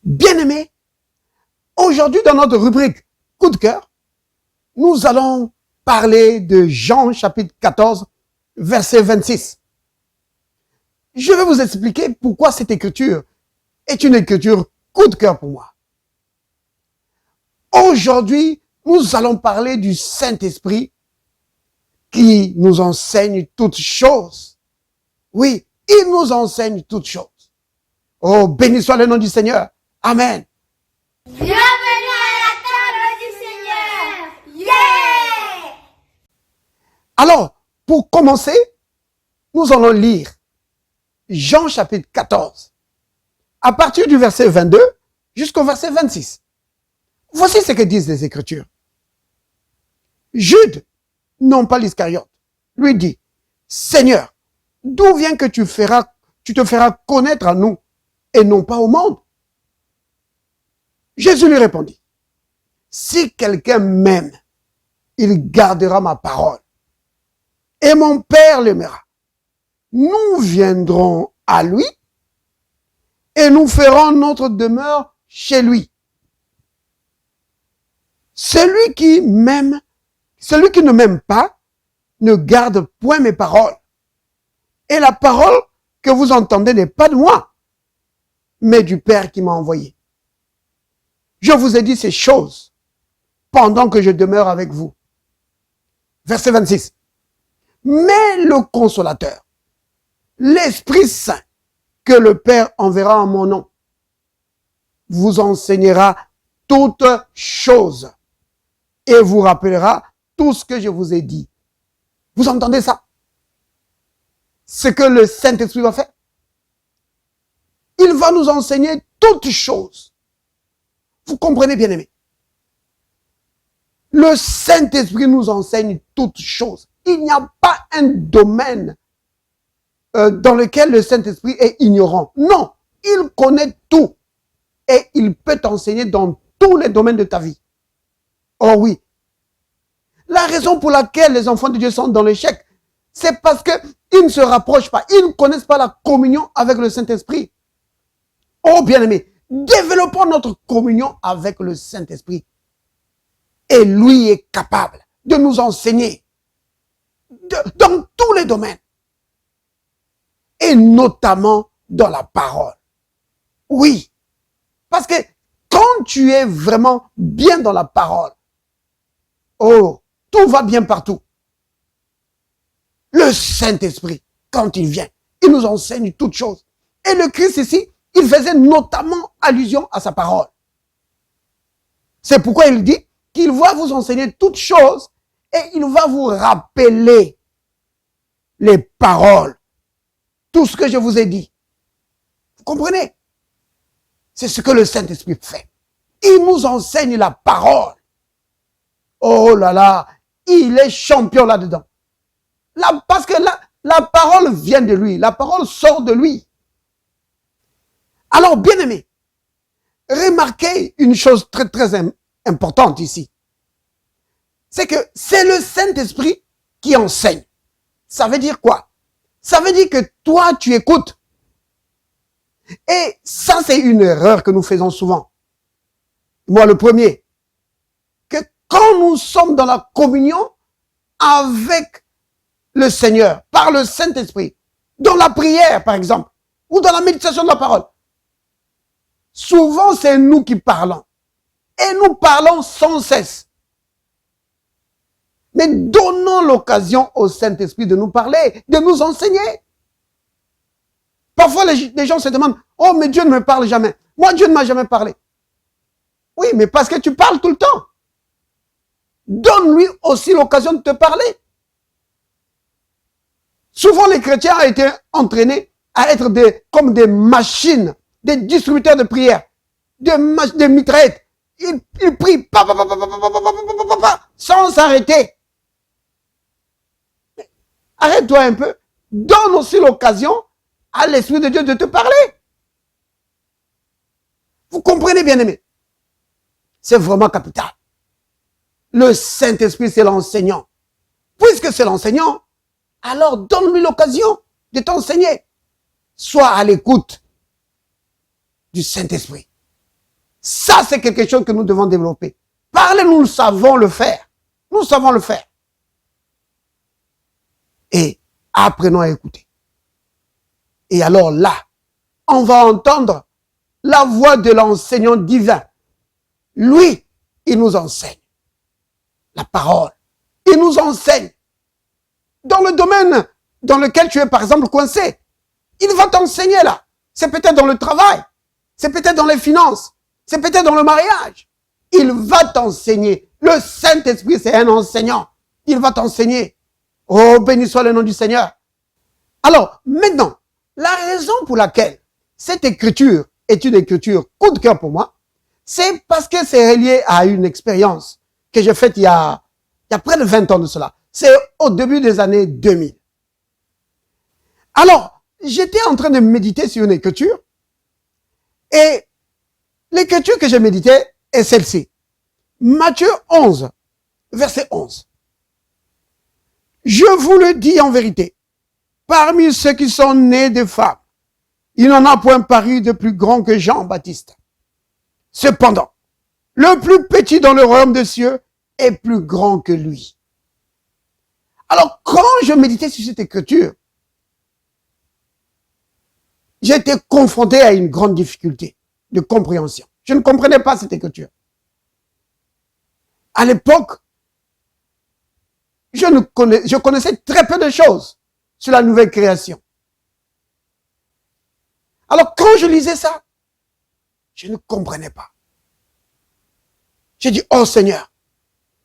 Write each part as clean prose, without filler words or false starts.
Bien-aimés, aujourd'hui dans notre rubrique Coup de cœur, nous allons parler de Jean chapitre 14, verset 26. Je vais vous expliquer pourquoi cette écriture est une écriture coup de cœur pour moi. Aujourd'hui, nous allons parler du Saint-Esprit qui nous enseigne toutes choses. Oui, il nous enseigne toutes choses. Oh, béni soit le nom du Seigneur. Amen. Bienvenue à la table du Seigneur. Yeah! Alors, pour commencer, nous allons lire Jean chapitre 14, à partir du verset 22 jusqu'au verset 26. Voici ce que disent les Écritures. Jude, non pas l'Iscariote, lui dit, Seigneur, d'où vient que tu te feras connaître à nous et non pas au monde? Jésus lui répondit, si quelqu'un m'aime, il gardera ma parole et mon Père l'aimera. Nous viendrons à lui et nous ferons notre demeure chez lui. Celui qui ne m'aime pas, ne garde point mes paroles. Et la parole que vous entendez n'est pas de moi, mais du Père qui m'a envoyé. Je vous ai dit ces choses pendant que je demeure avec vous. Verset 26. Mais le consolateur, l'Esprit Saint, que le Père enverra en mon nom, vous enseignera toutes choses et vous rappellera tout ce que je vous ai dit. Vous entendez ça? Ce que le Saint-Esprit va faire. Il va nous enseigner toutes choses. Vous comprenez, bien-aimés? Le Saint-Esprit nous enseigne toutes choses. Il n'y a pas un domaine dans lequel le Saint-Esprit est ignorant. Non, il connaît tout. Et il peut t'enseigner dans tous les domaines de ta vie. Oh oui. La raison pour laquelle les enfants de Dieu sont dans l'échec, c'est parce qu'ils ne se rapprochent pas. Ils ne connaissent pas la communion avec le Saint-Esprit. Oh bien-aimés, développons notre communion avec le Saint-Esprit. Et lui est capable de nous enseigner dans tous les domaines. Et notamment dans la parole. Oui. Parce que quand tu es vraiment bien dans la parole, oh, tout va bien partout. Le Saint-Esprit, quand il vient, il nous enseigne toutes choses. Et le Christ ici, il faisait notamment allusion à sa parole. C'est pourquoi il dit qu'il va vous enseigner toutes choses et il va vous rappeler les paroles. Tout ce que je vous ai dit. Vous comprenez? C'est ce que le Saint-Esprit fait. Il nous enseigne la parole. Oh là là, il est champion là-dedans. Parce que la parole vient de lui. La parole sort de lui. Alors, bien-aimés, remarquez une chose très très importante ici. C'est que c'est le Saint-Esprit qui enseigne. Ça veut dire quoi? Ça veut dire que toi, tu écoutes. Et ça, c'est une erreur que nous faisons souvent. Moi, le premier. Que quand nous sommes dans la communion avec le Seigneur, par le Saint-Esprit, dans la prière, par exemple, ou dans la méditation de la parole, souvent, c'est nous qui parlons. Et nous parlons sans cesse. Mais donnons l'occasion au Saint-Esprit de nous parler, de nous enseigner. Parfois, les gens se demandent, oh, mais Dieu ne me parle jamais. Moi, Dieu ne m'a jamais parlé. Oui, mais parce que tu parles tout le temps. Donne-lui aussi l'occasion de te parler. Souvent, les chrétiens ont été entraînés à être comme des machines, des distributeurs de prière, des mitraillettes. Ils prient sans s'arrêter. Arrête-toi un peu. Donne aussi l'occasion à l'Esprit de Dieu de te parler. Vous comprenez, bien-aimés? C'est vraiment capital. Le Saint-Esprit, c'est l'enseignant. Puisque c'est l'enseignant, alors donne-lui l'occasion de t'enseigner. Sois à l'écoute du Saint-Esprit. Ça, c'est quelque chose que nous devons développer. Parler, nous savons le faire. Nous savons le faire. Et apprenons à écouter. Et alors là, on va entendre la voix de l'enseignant divin. Lui, il nous enseigne la parole. Il nous enseigne dans le domaine dans lequel tu es, par exemple, coincé. Il va t'enseigner là. C'est peut-être dans le travail. C'est peut-être dans les finances. C'est peut-être dans le mariage. Il va t'enseigner. Le Saint-Esprit, c'est un enseignant. Il va t'enseigner. Oh, béni soit le nom du Seigneur. Alors, maintenant, la raison pour laquelle cette écriture est une écriture coup de cœur pour moi, c'est parce que c'est relié à une expérience que j'ai faite il y a près de 20 ans de cela. C'est au début des années 2000. Alors, j'étais en train de méditer sur une écriture et l'écriture que je méditais est celle-ci. Matthieu 11, verset 11. Je vous le dis en vérité, parmi ceux qui sont nés de femmes, il n'en a point paru de plus grand que Jean-Baptiste. Cependant, le plus petit dans le royaume des cieux est plus grand que lui. Alors, quand je méditais sur cette écriture, j'étais confronté à une grande difficulté de compréhension. Je ne comprenais pas cette écriture. À l'époque, je connaissais très peu de choses sur la nouvelle création. Alors, quand je lisais ça, je ne comprenais pas. J'ai dit, oh Seigneur,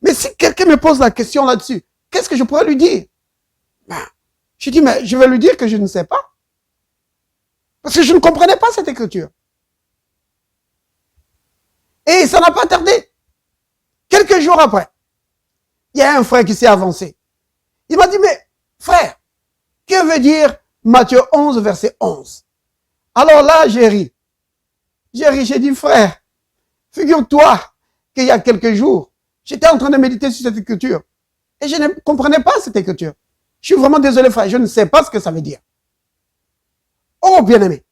mais si quelqu'un me pose la question là-dessus, qu'est-ce que je pourrais lui dire? J'ai dit, mais je vais lui dire que je ne sais pas. Parce que je ne comprenais pas cette écriture. Et ça n'a pas tardé. Quelques jours après, il y a un frère qui s'est avancé. Il m'a dit, mais frère, que veut dire Matthieu 11, verset 11? Alors là, j'ai ri. J'ai dit, frère, figure-toi qu'il y a quelques jours, j'étais en train de méditer sur cette écriture. Et je ne comprenais pas cette écriture. Je suis vraiment désolé, frère, je ne sais pas ce que ça veut dire. Oh, bien-aimé,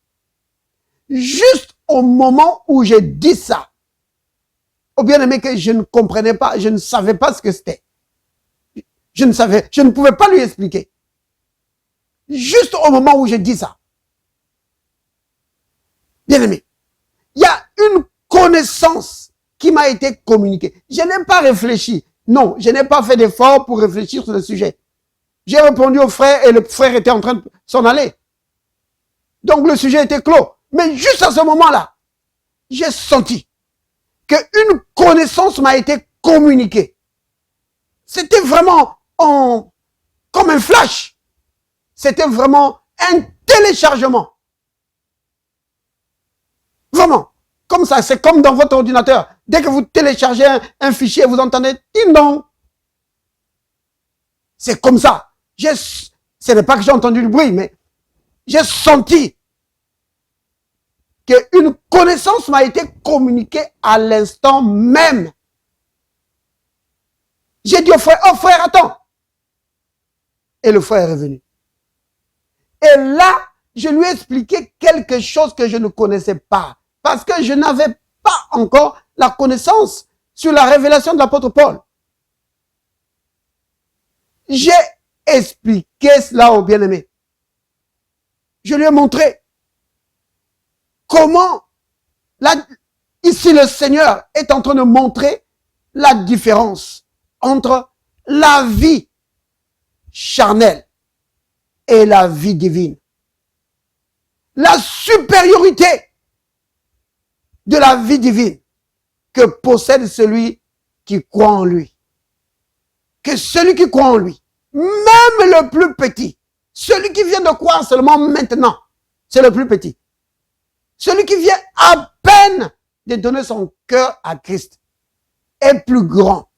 juste au moment où j'ai dit ça, oh, bien-aimé, que je ne comprenais pas, je ne savais pas ce que c'était. Je ne pouvais pas lui expliquer. Juste au moment où j'ai dit ça. Bien-aimé, il y a une connaissance qui m'a été communiquée. Je n'ai pas réfléchi. Non, je n'ai pas fait d'effort pour réfléchir sur le sujet. J'ai répondu au frère et le frère était en train de s'en aller. Donc le sujet était clos. Mais juste à ce moment-là, j'ai senti qu'une connaissance m'a été communiquée. C'était vraiment comme un flash. C'était vraiment un téléchargement. Vraiment. Comme ça, c'est comme dans votre ordinateur. Dès que vous téléchargez un fichier, vous entendez « ding dong ». C'est comme ça. Ce n'est pas que j'ai entendu le bruit, mais j'ai senti qu'une connaissance m'a été communiquée à l'instant même. J'ai dit au frère, oh frère, attends. Et le frère est revenu. Et là, je lui ai expliqué quelque chose que je ne connaissais pas. Parce que je n'avais pas encore la connaissance sur la révélation de l'apôtre Paul. J'ai expliqué cela au bien-aimé. Je lui ai montré comment, ici le Seigneur est en train de montrer la différence entre la vie charnelle et la vie divine. La supériorité de la vie divine que possède celui qui croit en lui. Que celui qui croit en lui, même le plus petit, celui qui vient de croire seulement maintenant, c'est le plus petit. Celui qui vient à peine de donner son cœur à Christ est plus grand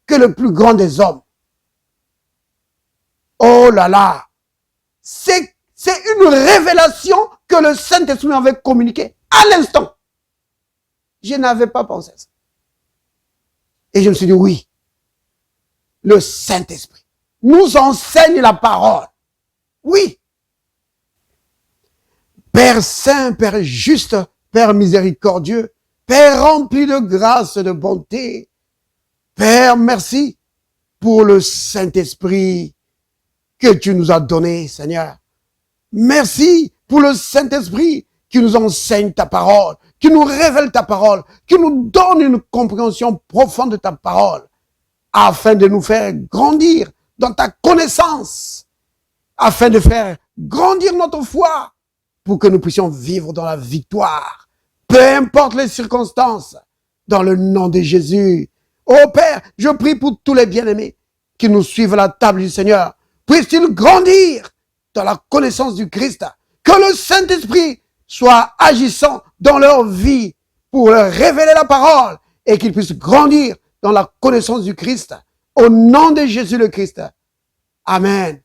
que le plus grand des hommes. Oh là là, c'est une révélation que le Saint-Esprit m'avait communiquée à l'instant. Je n'avais pas pensé à ça. Et je me suis dit, oui, le Saint-Esprit nous enseigne la parole. Oui. Père saint, Père juste, Père miséricordieux, Père rempli de grâce et de bonté. Père, merci pour le Saint-Esprit que tu nous as donné, Seigneur. Merci pour le Saint-Esprit qui nous enseigne ta parole, qui nous révèle ta parole, qui nous donne une compréhension profonde de ta parole, afin de nous faire grandir dans ta connaissance, afin de faire grandir notre foi, pour que nous puissions vivre dans la victoire, peu importe les circonstances, dans le nom de Jésus. Oh Père, je prie pour tous les bien-aimés qui nous suivent à la table du Seigneur. Puissent-ils grandir dans la connaissance du Christ, que le Saint-Esprit soit agissant dans leur vie pour leur révéler la parole et qu'ils puissent grandir dans la connaissance du Christ. Au nom de Jésus le Christ. Amen.